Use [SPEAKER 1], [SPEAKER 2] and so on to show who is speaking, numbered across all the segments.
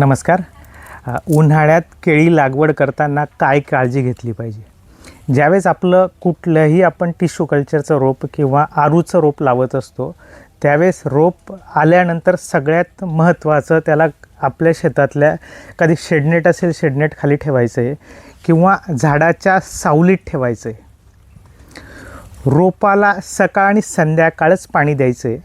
[SPEAKER 1] नमस्कार. उन्हाळ्यात केळी लागवड करताना काय काळजी घेतली पाहिजे? ज्यावेळेस आपलं कुठलंही आपण टिश्यू कल्चरचं रोप किंवा आरूचं रोप लावत असतो, त्यावेळेस रोप आल्यानंतर सगळ्यात महत्त्वाचं त्याला आपल्या शेतातल्या कधी शेडनेट असेल शेडनेट खाली ठेवायचं आहे किंवा झाडाच्या सावलीत ठेवायचं आहे. रोपाला सकाळ आणि संध्याकाळच पाणी द्यायचं आहे,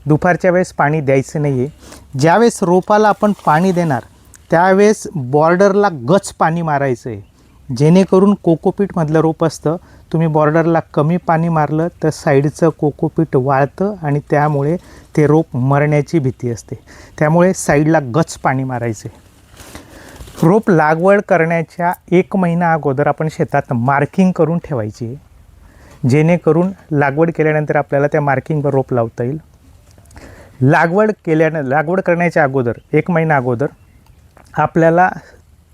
[SPEAKER 1] दुपारच्या वेळेस पाणी द्यायचं नाही आहे. ज्यावेळेस रोपाला आपण पाणी देणार त्यावेळेस बॉर्डरला गच पाणी मारायचं आहे, जेणेकरून कोकोपीटमधलं रोप असतं, तुम्ही बॉर्डरला कमी पाणी मारलं तर साईडचं कोकोपीट वाळतं आणि त्यामुळे ते रोप मरण्याची भीती असते. त्यामुळे साईडला गच पाणी मारायचे. रोप लागवड करण्याच्या 1 महिना अगोदर आपण शेतात मार्किंग करून ठेवायची, जेणेकरून लागवड केल्यानंतर आपल्याला त्या मार्किंगवर रोप लावता येईल. लागवड करण्याच्या अगोदर 1 महिना अगोदर आपल्याला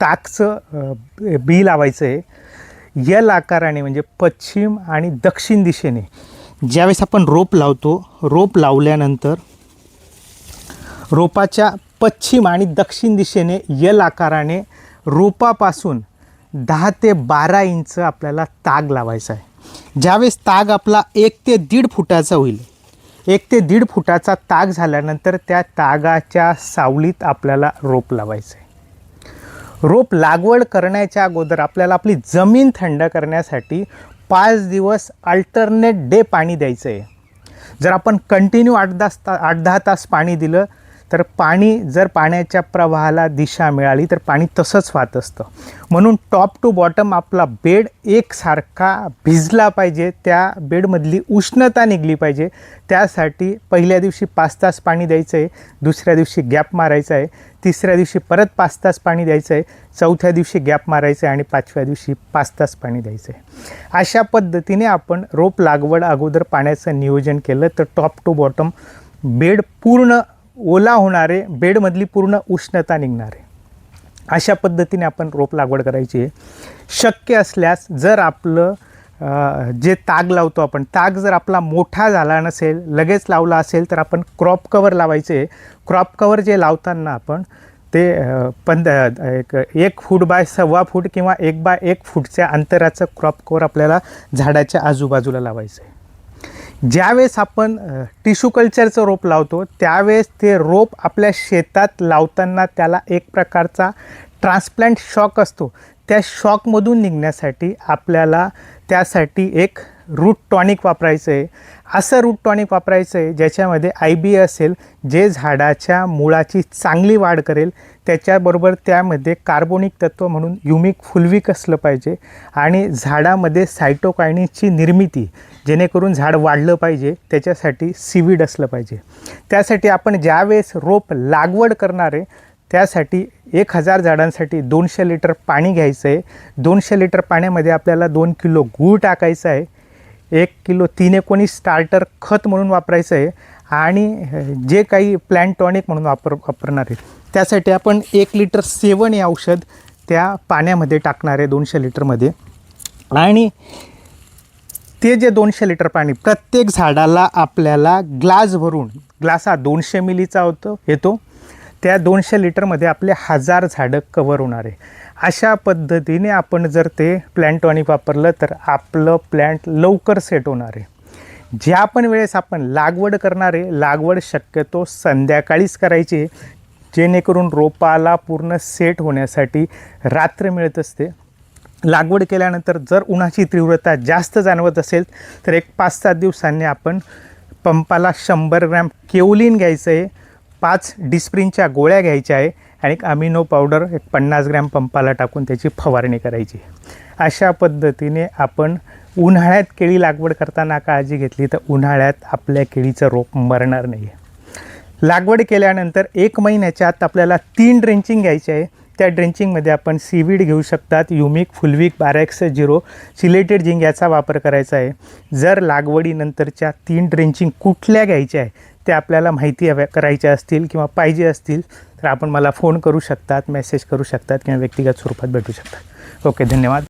[SPEAKER 1] ताकचं बी लावायचं आहे. यल आकाराने म्हणजे पश्चिम आणि दक्षिण दिशेने ज्यावेळेस आपण रोप लावतो, रोप लावल्यानंतर रोपाच्या पश्चिम आणि दक्षिण दिशेने यल आकाराने रोपापासून 10 ते 12 इंच आपल्याला ताग लावायचा आहे. ज्यावेळेस ताग आपला 1 ते 1.5 फुटाचा होईल, 1 ते 1.5 फुटाचा ताग झाल्यानंतर त्या तागाच्या सावलीत आपल्याला रोप लावायचं आहे. रोप लागवड करण्याच्या अगोदर आपल्याला आपली जमीन थंड करण्यासाठी 5 दिवस अल्टरनेट डे पाणी द्यायचं आहे. जर आपण कंटिन्यू 8-10 तास पाणी दिलं तर जर पाण्याच्या प्रवाहाला दिशा मिळाली तर पाणी तसंच वाहत असतं. म्हणून टॉप टू बॉटम आपला बेड एकसारखा भिजला पाहिजे, त्या बेडमधली उष्णता निघली पाहिजे. त्यासाठी पहिल्या दिवशी 5 तास पाणी द्यायचं आहे, दुसऱ्या दिवशी गॅप मारायचा आहे, तिसऱ्या दिवशी परत 5 तास पाणी द्यायचं आहे, चौथ्या दिवशी गॅप मारायचं आहे आणि 5व्या दिवशी 5 तास पाणी द्यायचं आहे. अशा पद्धतीने आपण रोप लागवड अगोदर पाण्याचं नियोजन केलं तर टॉप टू बॉटम बेड पूर्ण ओला होणारे, बेडमधली पूर्ण उष्णता निघणारे, अशा पद्धतीने आपण रोप लागवड करायची आहे. शक्य असल्यास जर आपलं जे ताग लावतो आपण, ताग जर आपला मोठा झाला नसेल, लगेच लावला असेल तर आपण क्रॉप कवर लावायचे. क्रॉप कवर जे लावताना आपण ते 1 फूट बाय 1.25 फूट किंवा 1 बाय 1 फूटच्या अंतराचं क्रॉप कवर आपल्याला झाडाच्या आजूबाजूला लावायचं आहे. ज्यावेळेस आपण टिश्यू कल्चरचं रोप लावतो त्यावेळेस ते रोप आपल्या शेतात लावताना त्याला एक प्रकारचा ट्रान्सप्लांट शॉक असतो. त्या शॉकमधून निघण्यासाठी आपल्याला त्यासाठी एक रूट टॉनिक वापरायचं आहे. असं रूट टॉनिक वापरायचं आहे ज्याच्यामध्ये IBA असेल, जे झाडाच्या मुळाची चांगली वाढ करेल. त्याच्याबरोबर त्यामध्ये कार्बोनिक तत्व म्हणून युमिक फुलविक असलं पाहिजे आणि झाडामध्ये सायटोकायनिनची निर्मिती, जेणेकरून झाड वाढलं पाहिजे, त्याच्यासाठी सीवीड असलं पाहिजे. त्यासाठी आपण ज्यावेळेस रोप लागवड करणार आहे त्यासाठी 1000 झाडांसाठी 200 लिटर पाणी घ्यायचं आहे. 200 लिटर पाण्यामध्ये आपल्याला 2 किलो गूळ टाकायचं आहे, 1 किलो 3-19 स्टार्टर खत म्हणून वापरायचं आहे आणि जे काही प्लॅन्ट टॉनिक म्हणून वापरणार आहे त्यासाठी आपण 1 लिटर 7 हे औषध त्या पाण्यामध्ये टाकणार आहे 200 लिटरमध्ये. आणि ते जे 200 लिटर पाणी प्रत्येक झाडाला आपल्याला ग्लास भरून, ग्लास हा 200 मिलीचा येतो, त्या 200 लिटरमध्ये आपले 1000 झाडं कवर होणार आहे. अशा पद्धतीने आपण जर ते प्लॅन्ट टॉनिक वापरलं तर आपलं प्लॅन्ट लवकर सेट होणार आहे. ज्या पण वेळेस आपण लागवड करणार आहे, लागवड शक्यतो संध्याकाळीच करायची, जेणेकरून रोपाला पूर्ण सेट होण्यासाठी रात्र मिळत असते. लागवड केल्यानंतर जर उन्हाची तीव्रता जास्त जाणवत असेल तर एक 5-7 दिवसांनी आपण पंपाला 100 ग्रॅम केओलिन घ्यायचं आहे, 5 डिस्प्रिनच्या गोळ्या घ्यायच्या आहे आणि एक अमिनो पावडर 50 ग्रॅम पंपाला टाकून त्याची फवारणी करायची. अशा पद्धतीने आपण उन्हाळ्यात केळी लागवड करताना काळजी घेतली तर उन्हाळ्यात आपल्या केळीचं रोप मरणार नाही आहे. लागवड केल्यानंतर 1 महिन्याच्या आत आपल्याला 3 ड्रेंचिंग घ्यायचे आहे. त्या ड्रेंचिंगमध्ये आपण सीवीड घेऊ शकतात, युमिक, फुलविक, बारॅक्स-0, सिलेटेड झिंक याचा वापर करायचा आहे. जर लागवडीनंतरच्या 3 ड्रेंचिंग कुठल्या घ्यायच्या आहे ते आपल्याला माहिती करायच्या असतील किंवा पाहिजे असतील तर आपण मला फोन करू शकतात, मेसेज करू शकतात किंवा व्यक्तिगत स्वरूपात भेटू शकतात. ओके, धन्यवाद.